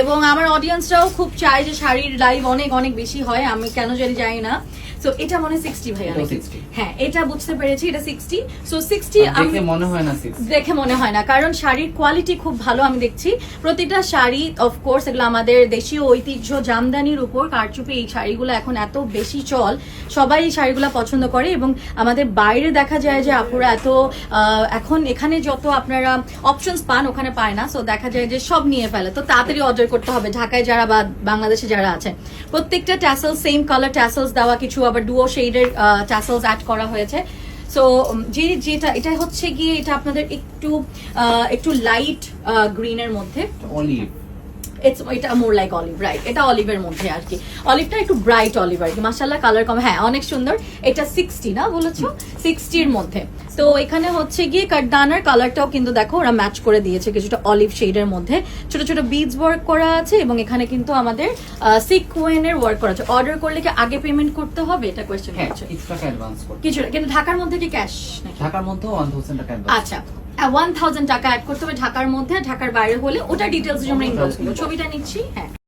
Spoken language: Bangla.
এবং আমার অডিয়েন্সরাও খুব চায় যে শাড়ির লাইভ অনেক অনেক বেশি হয়, আমি কেন জানি না। সো এটা মনে 60 ভাইয়া নাকি? হ্যাঁ, এটা বুঝতে পেরেছি, এটা 60। সো 60 দেখে মনে হয় না 60, দেখে মনে হয় না, কারণ শাড়ির কোয়ালিটি খুব ভালো আমি দেখছি। প্রতিটা শাড়ি অফকোর্স এগুলো আমাদের দেশীয় ঐতিহ্য জামদানির উপর কারচুপি, এই শাড়িগুলো এখন এত বেশি চল, সবাই এই শাড়িগুলো পছন্দ করে। এবং আমাদের বাইরে দেখা যায় যে আপুরা এত এখন এখানে যত আপনারা অপশনস পান ওখানে পায় না, সো দেখা যায় যে সব নিয়ে ফেলে। তো তাড়াতাড়ি অর্ডার করতে হবে। ঢাকায় যারা বা বাংলাদেশে যারা আছে, প্রত্যেকটা ট্যাসেলস সেম কালার ট্যাসেলস দেওয়া, কিছু আবার ডুও শেডের ট্যাসেলস অ্যাড করা হয়েছে। সো যেটা এটা হচ্ছে গিয়ে এটা আপনাদের একটু লাইট গ্রিনের মধ্যে, অলিভ, এটা মোর লাইক অলিভ, রাইট, এটা অলিভের মধ্যে আর কি। অলিভটা একটু ব্রাইট অলিভ আর কি, মাশাআল্লাহ কালার কম, হ্যাঁ অনেক সুন্দর। এটা 60 না বলেছো? 60 মধ্যে। তো এখানে হচ্ছে গিয়ে কাঠদানার কালারটাও কিন্তু দেখো ওরা ম্যাচ করে দিয়েছে কিছুটা অলিভ শেডের মধ্যে, ছোট ছোট বিডস ওয়ার্ক করা আছে। এবং এখানে কিন্তু আমাদের সিকোয়েনের ওয়ার্ক করা আছে। অর্ডার করলে কি আগে পেমেন্ট করতে হবে, এটা কোয়েশ্চেন হচ্ছে? কিছু টাকা অ্যাডভান্স করতে, কিছু, কিন্তু ঢাকার মধ্যে কি ক্যাশ নাকি? ঢাকার মধ্যে 1000 টাকা অ্যাডভান্স। আচ্ছা, 1000 টাকা অ্যাড করতে হবে ঢাকার মধ্যে। ঢাকার বাইরে হলে ওটা ডিটেলস আমরা ইনবক্স করব, ছবিটা নিচ্ছি। হ্যাঁ।